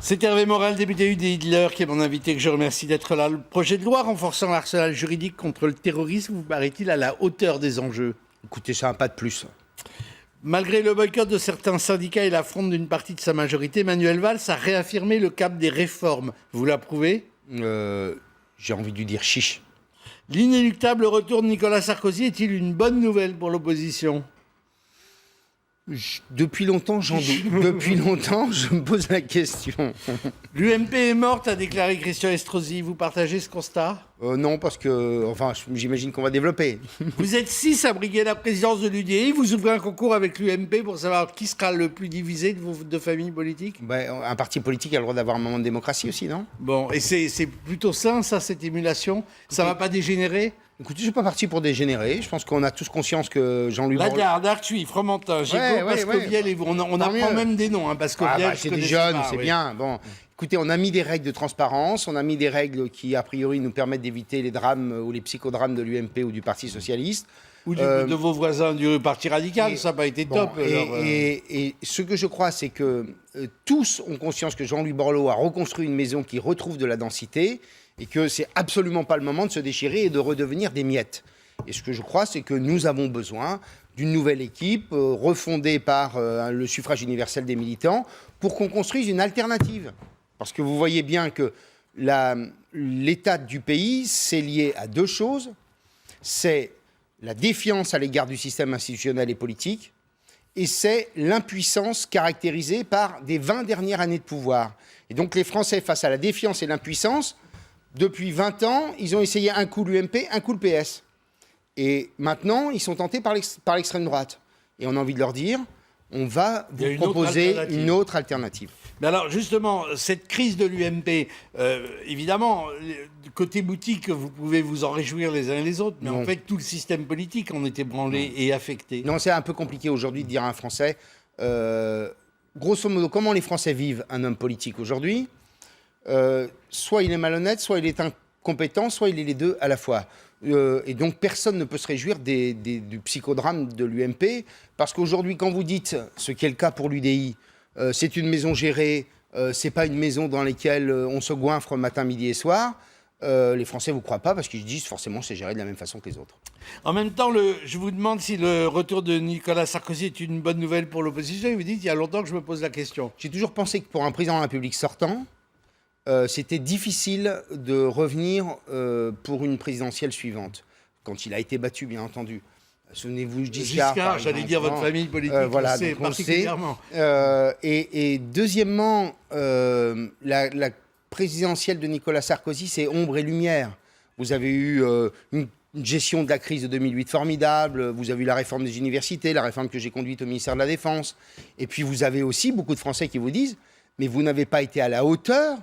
C'est Hervé Morel, député UDI de l'Eure, qui est mon invité, que je remercie d'être là. Le projet de loi renforçant l'arsenal juridique contre le terrorisme vous paraît-il à la hauteur des enjeux? Écoutez, c'est un pas de plus. Malgré le boycott de certains syndicats et l'affront d'une partie de sa majorité, Manuel Valls a réaffirmé le cap des réformes. Vous l'approuvez? J'ai envie de lui dire chiche. L'inéluctable retour de Nicolas Sarkozy est-il une bonne nouvelle pour l'opposition? Depuis longtemps, j'en doute. Depuis longtemps, je me pose la question. L'UMP est morte, a déclaré Christian Estrosi. Vous partagez ce constat? Non, parce que, j'imagine qu'on va développer. Vous êtes 6 à briguer la présidence de l'UDI. Vous ouvrez un concours avec l'UMP pour savoir qui sera le plus divisé de vos deux familles politiques? Un parti politique a le droit d'avoir un moment de démocratie aussi, non? Bon, et c'est plutôt sain, ça, cette émulation? Ça ne va pas dégénérer? Écoutez, je ne suis pas parti pour dégénérer. Je pense qu'on a tous conscience que Jean-Louis Borloo... Lagarde, Arthuis, Fromentin, Gégaud, Pascoviel, et on apprend même des noms. Hein, Pascoviel, c'est des jeunes, c'est bien. Bon, écoutez, on a mis des règles de transparence, on a mis des règles qui, a priori, nous permettent d'éviter les drames ou les psychodrames de l'UMP ou du Parti Socialiste. Ou de vos voisins du Parti Radical, ça n'a pas été top. Et ce que je crois, c'est que tous ont conscience que Jean-Louis Borloo a reconstruit une maison qui retrouve de la densité et que c'est absolument pas le moment de se déchirer et de redevenir des miettes. Et ce que je crois, c'est que nous avons besoin d'une nouvelle équipe refondée par le suffrage universel des militants pour qu'on construise une alternative. Parce que vous voyez bien que l'état du pays, c'est lié à deux choses. C'est la défiance à l'égard du système institutionnel et politique, et c'est l'impuissance caractérisée par des 20 dernières années de pouvoir. Et donc les Français, face à la défiance et l'impuissance, depuis 20 ans, ils ont essayé un coup l'UMP, un coup le PS. Et maintenant, ils sont tentés par l'extrême droite. Et on a envie de leur dire, on va vous proposer une autre alternative. Mais alors, justement, cette crise de l'UMP, évidemment, côté boutique, vous pouvez vous en réjouir les uns et les autres, mais en fait, tout le système politique en est ébranlé et affecté. Non, c'est un peu compliqué aujourd'hui de dire à un Français, grosso modo, comment les Français vivent un homme politique aujourd'hui? Soit il est malhonnête, soit il est incompétent, soit il est les deux à la fois. Et donc personne ne peut se réjouir du psychodrame de l'UMP, parce qu'aujourd'hui, quand vous dites, ce qui est le cas pour l'UDI, c'est une maison gérée, c'est pas une maison dans laquelle on se goinfre matin, midi et soir, les Français ne vous croient pas, parce qu'ils disent forcément c'est géré de la même façon que les autres. En même temps, je vous demande si le retour de Nicolas Sarkozy est une bonne nouvelle pour l'opposition, et vous dites, il y a longtemps que je me pose la question. J'ai toujours pensé que pour un président de la République sortant, c'était difficile de revenir pour une présidentielle suivante, quand il a été battu, bien entendu. Souvenez-vous, Giscard, j'allais dire votre famille politique, voilà, c'est particulièrement. Et deuxièmement, la présidentielle de Nicolas Sarkozy, c'est ombre et lumière. Vous avez eu une gestion de la crise de 2008 formidable, vous avez eu la réforme des universités, la réforme que j'ai conduite au ministère de la Défense, et puis vous avez aussi beaucoup de Français qui vous disent « mais vous n'avez pas été à la hauteur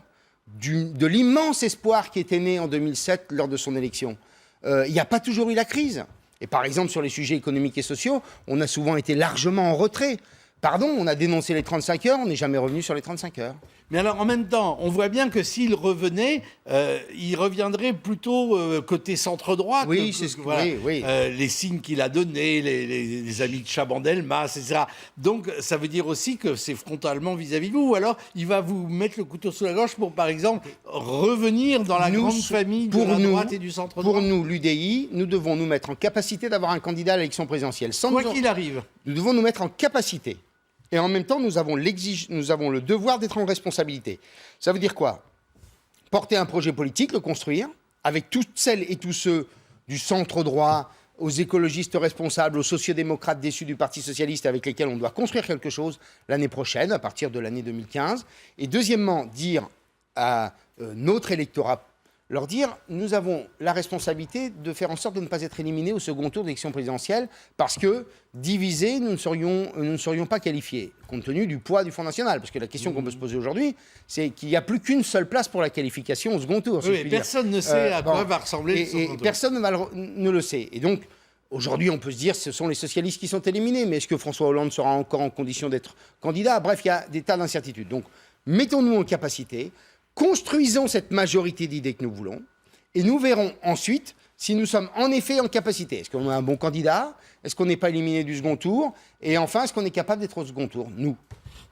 de l'immense espoir qui était né en 2007 lors de son élection. Il n'y a pas toujours eu la crise. Et par exemple, sur les sujets économiques et sociaux, on a souvent été largement en retrait. Pardon, on a dénoncé les 35 heures, on n'est jamais revenu sur les 35 heures. Mais alors, en même temps, on voit bien que s'il revenait, il reviendrait plutôt côté centre-droit. Oui, c'est ce que... voilà, oui. les signes qu'il a donnés, les amis de Chabandelmas, etc. Donc, ça veut dire aussi que c'est frontalement vis-à-vis de vous. Ou alors, il va vous mettre le couteau sous la gorge pour, par exemple, revenir dans la grande famille de la droite et du centre-droit. Pour nous, l'UDI, nous devons nous mettre en capacité d'avoir un candidat à l'élection présidentielle. Quoi qu'il arrive. Nous devons nous mettre en capacité. Et en même temps, nous avons le devoir d'être en responsabilité. Ça veut dire quoi? Porter un projet politique, le construire, avec toutes celles et tous ceux du centre-droit, aux écologistes responsables, aux sociodémocrates déçus du Parti socialiste avec lesquels on doit construire quelque chose l'année prochaine, à partir de l'année 2015. Et deuxièmement, dire à notre électorat, leur dire, nous avons la responsabilité de faire en sorte de ne pas être éliminés au second tour d'élection présidentielle, parce que, divisés, nous ne serions pas qualifiés, compte tenu du poids du Front National. Parce que la question qu'on peut se poser aujourd'hui, c'est qu'il n'y a plus qu'une seule place pour la qualification au second tour. Oui, personne ne sait à quoi va ressembler le second tour. Personne ne le sait. Et donc, aujourd'hui, on peut se dire que ce sont les socialistes qui sont éliminés, mais est-ce que François Hollande sera encore en condition d'être candidat? Bref, il y a des tas d'incertitudes. Donc, mettons-nous en capacité. Construisons cette majorité d'idées que nous voulons, et nous verrons ensuite si nous sommes en effet en capacité. Est-ce qu'on a un bon candidat? Est-ce qu'on n'est pas éliminé du second tour? Et enfin, est-ce qu'on est capable d'être au second tour, nous?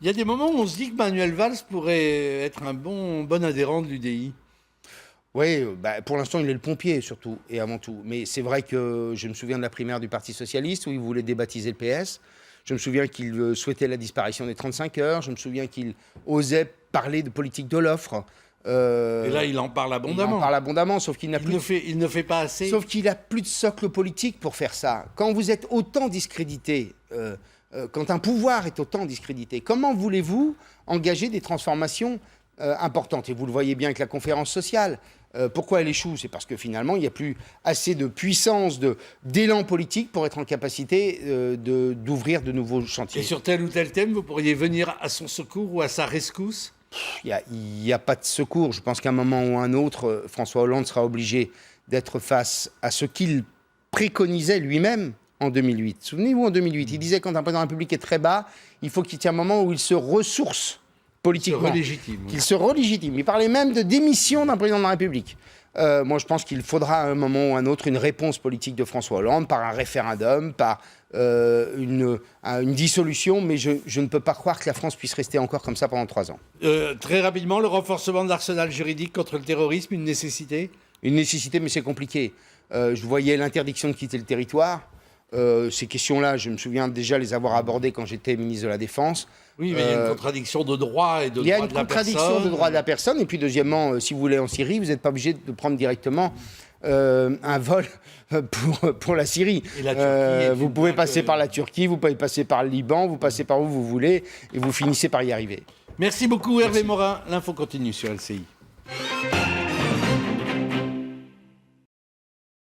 Il y a des moments où on se dit que Manuel Valls pourrait être un bon adhérent de l'UDI. Oui, pour l'instant, il est le pompier, surtout, et avant tout. Mais c'est vrai que je me souviens de la primaire du Parti Socialiste, où il voulait débaptiser le PS. Je me souviens qu'il souhaitait la disparition des 35 heures. Je me souviens qu'il osait parler de politique de l'offre. Et là, il en parle abondamment. Il en parle abondamment, sauf qu'il n'a plus... Il ne fait pas assez. Sauf qu'il n'a plus de socle politique pour faire ça. Quand vous êtes autant discrédité, quand un pouvoir est autant discrédité, comment voulez-vous engager des transformations importantes? Et vous le voyez bien avec la conférence sociale. Pourquoi elle échoue? C'est parce que finalement, il n'y a plus assez de puissance, d'élan politique pour être en capacité d'ouvrir de nouveaux chantiers. Et sur tel ou tel thème, vous pourriez venir à son secours ou à sa rescousse? Il n'y a pas de secours. Je pense qu'à un moment ou un autre, François Hollande sera obligé d'être face à ce qu'il préconisait lui-même en 2008. Souvenez-vous, en 2008, il disait quand un président de la République est très bas, il faut qu'il y ait un moment où il se ressource politiquement. Qu'il se relégitime. Il parlait même de démission d'un président de la République. Moi, je pense qu'il faudra à un moment ou un autre une réponse politique de François Hollande par un référendum, par une dissolution, mais je ne peux pas croire que la France puisse rester encore comme ça pendant 3 ans. Très rapidement, le renforcement de l'arsenal juridique contre le terrorisme, une nécessité? Une nécessité, mais c'est compliqué. Je voyais l'interdiction de quitter le territoire. Ces questions-là, je me souviens déjà les avoir abordées quand j'étais ministre de la Défense. Oui, mais il y a une contradiction de droit et de droit de la personne. Il y a une contradiction de droit de la personne. Et puis, deuxièmement, si vous voulez en Syrie, vous n'êtes pas obligé de prendre directement un vol pour la Syrie. Vous pouvez passer par la Turquie, vous pouvez passer par le Liban, vous passez par où vous voulez, et vous finissez par y arriver. Merci beaucoup, Hervé Morin. L'info continue sur LCI.